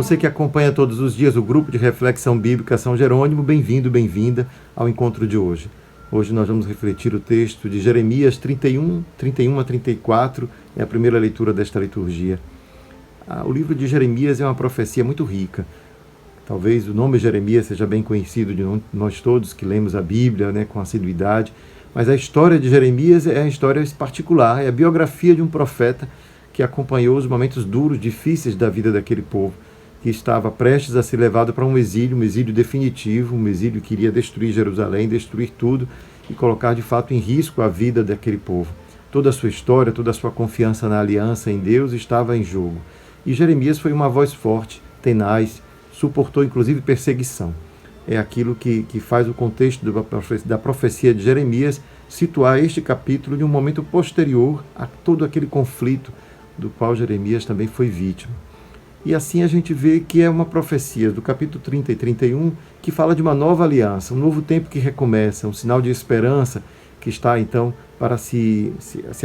você que acompanha todos os dias o grupo de reflexão bíblica São Jerônimo, bem-vindo, bem-vinda ao encontro de hoje. Hoje nós vamos refletir o texto de Jeremias 31 a 34, é a primeira leitura desta liturgia. O livro de Jeremias é uma profecia muito rica. Talvez o nome Jeremias seja bem conhecido de nós todos que lemos a Bíblia, com assiduidade, mas a história de Jeremias é a história particular, é a biografia de um profeta que acompanhou os momentos duros, difíceis da vida daquele povo, que estava prestes a ser levado para um exílio definitivo, um exílio que iria destruir Jerusalém, destruir tudo e colocar de fato em risco a vida daquele povo. Toda a sua história, toda a sua confiança na aliança em Deus estava em jogo. E Jeremias foi uma voz forte, tenaz, suportou inclusive perseguição. É aquilo que faz o contexto da profecia de Jeremias situar este capítulo em um momento posterior a todo aquele conflito do qual Jeremias também foi vítima. E assim a gente vê que é uma profecia do capítulo 30 e 31 que fala de uma nova aliança, um novo tempo que recomeça, um sinal de esperança que está então para se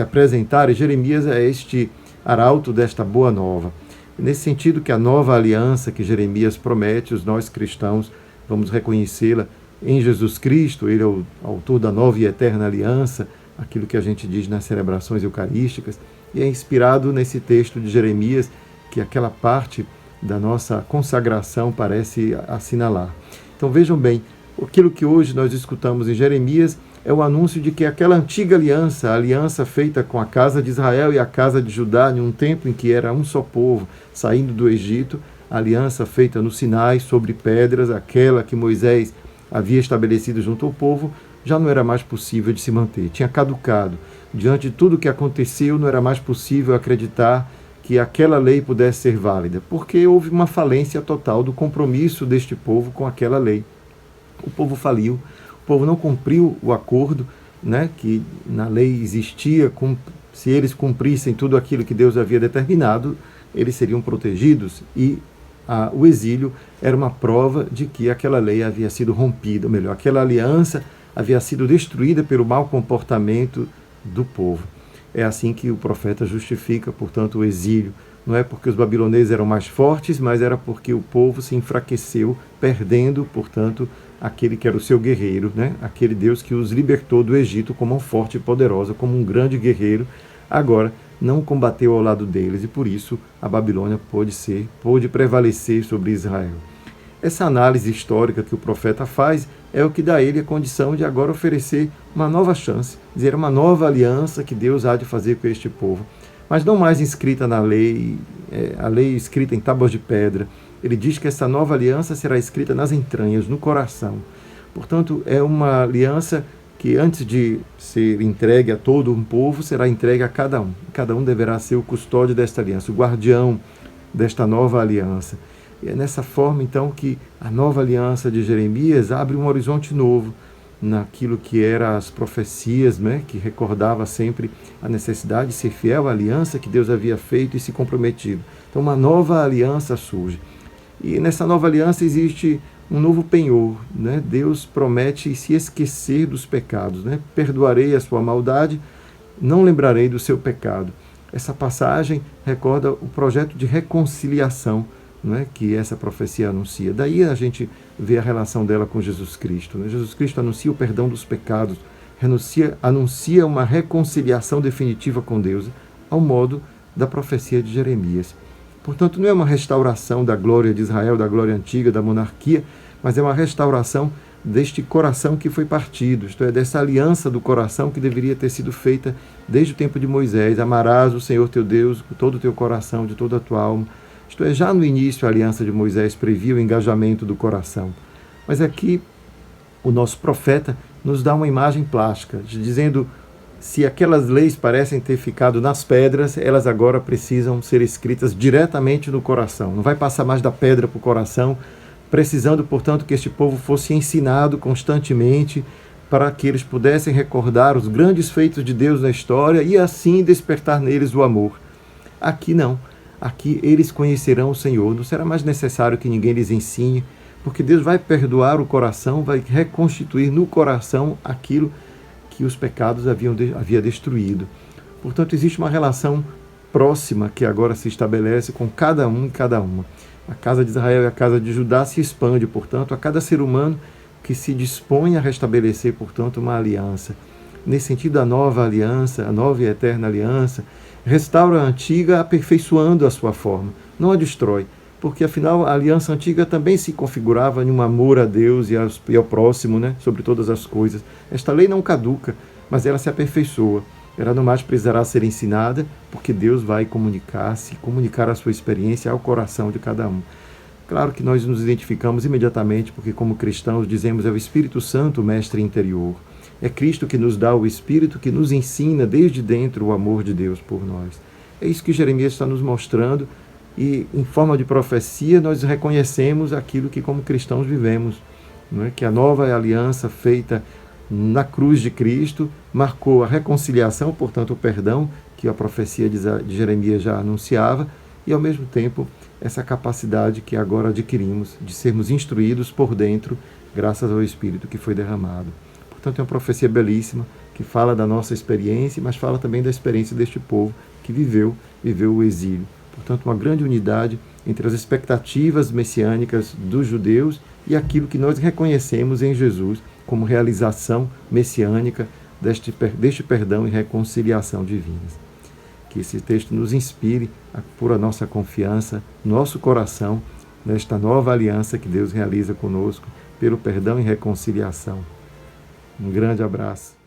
apresentar, e Jeremias é este arauto desta boa nova. Nesse sentido que a nova aliança que Jeremias promete, nós cristãos vamos reconhecê-la em Jesus Cristo, ele é o autor da nova e eterna aliança, aquilo que a gente diz nas celebrações eucarísticas, e é inspirado nesse texto de Jeremias, que aquela parte da nossa consagração parece assinalar. Então vejam bem, aquilo que hoje nós escutamos em Jeremias é o anúncio de que aquela antiga aliança, a aliança feita com a casa de Israel e a casa de Judá, em um tempo em que era um só povo saindo do Egito, a aliança feita no Sinai sobre pedras, aquela que Moisés havia estabelecido junto ao povo, já não era mais possível de se manter, tinha caducado. Diante de tudo o que aconteceu, não era mais possível acreditar que aquela lei pudesse ser válida, porque houve uma falência total do compromisso deste povo com aquela lei. O povo faliu, o povo não cumpriu o acordo, que na lei existia. Se eles cumprissem tudo aquilo que Deus havia determinado, eles seriam protegidos, e o exílio era uma prova de que aquela lei havia sido rompida, ou melhor, aquela aliança havia sido destruída pelo mau comportamento do povo. É assim que o profeta justifica, portanto, o exílio. Não é porque os babiloneses eram mais fortes, mas era porque o povo se enfraqueceu, perdendo, portanto, aquele que era o seu guerreiro, aquele Deus que os libertou do Egito como um forte e poderoso, como um grande guerreiro, agora não combateu ao lado deles, e por isso a Babilônia pôde prevalecer sobre Israel. Essa análise histórica que o profeta faz é o que dá a ele a condição de agora oferecer uma nova chance, dizer uma nova aliança que Deus há de fazer com este povo, mas não mais inscrita na lei, a lei escrita em tábuas de pedra. Ele diz que essa nova aliança será escrita nas entranhas, no coração. Portanto, é uma aliança que antes de ser entregue a todo um povo, será entregue a cada um. Cada um deverá ser o custódio desta aliança, o guardião desta nova aliança. E é nessa forma, então, que a nova aliança de Jeremias abre um horizonte novo naquilo que eram as profecias, que recordava sempre a necessidade de ser fiel à aliança que Deus havia feito e se comprometido. Então, uma nova aliança surge. E nessa nova aliança existe um novo penhor. Deus promete se esquecer dos pecados. Perdoarei a sua maldade, não lembrarei do seu pecado. Essa passagem recorda o projeto de reconciliação que essa profecia anuncia. Daí a gente vê a relação dela com Jesus Cristo. Jesus Cristo anuncia o perdão dos pecados, anuncia uma reconciliação definitiva com Deus, ao modo da profecia de Jeremias. Portanto, não é uma restauração da glória de Israel, da glória antiga, da monarquia, mas é uma restauração deste coração que foi partido, isto é, dessa aliança do coração que deveria ter sido feita desde o tempo de Moisés. Amarás o Senhor teu Deus com todo o teu coração, de toda a tua alma. Isto é, já no início a aliança de Moisés previa o engajamento do coração. Mas aqui o nosso profeta nos dá uma imagem plástica, dizendo: se aquelas leis parecem ter ficado nas pedras, elas agora precisam ser escritas diretamente no coração. Não vai passar mais da pedra para o coração, precisando, portanto, que este povo fosse ensinado constantemente para que eles pudessem recordar os grandes feitos de Deus na história e assim despertar neles o amor. Aqui não. Aqui eles conhecerão o Senhor. Não será mais necessário que ninguém lhes ensine, porque Deus vai perdoar o coração, vai reconstituir no coração aquilo que os pecados havia destruído. Portanto, existe uma relação próxima que agora se estabelece com cada um e cada uma. A casa de Israel e a casa de Judá se expande, portanto, a cada ser humano que se dispõe a restabelecer, portanto, uma aliança. Nesse sentido, a nova aliança, a nova e eterna aliança, restaura a antiga aperfeiçoando a sua forma, não a destrói, porque afinal a aliança antiga também se configurava em um amor a Deus e ao próximo, né, sobre todas as coisas. Esta lei não caduca, mas ela se aperfeiçoa. Ela não mais precisará ser ensinada, porque Deus vai comunicar a sua experiência ao coração de cada um. Claro que nós nos identificamos imediatamente, porque como cristãos dizemos é o Espírito Santo o mestre interior. É Cristo que nos dá o Espírito, que nos ensina desde dentro o amor de Deus por nós. É isso que Jeremias está nos mostrando e, em forma de profecia, nós reconhecemos aquilo que como cristãos vivemos, não é? Que a nova aliança feita na cruz de Cristo marcou a reconciliação, portanto o perdão, que a profecia de Jeremias já anunciava, e ao mesmo tempo essa capacidade que agora adquirimos de sermos instruídos por dentro, graças ao Espírito que foi derramado. Portanto, é uma profecia belíssima, que fala da nossa experiência, mas fala também da experiência deste povo que viveu o exílio. Portanto, uma grande unidade entre as expectativas messiânicas dos judeus e aquilo que nós reconhecemos em Jesus como realização messiânica deste perdão e reconciliação divinas. Que esse texto nos inspire a pôr a nossa confiança, nosso coração, nesta nova aliança que Deus realiza conosco, pelo perdão e reconciliação. Um grande abraço.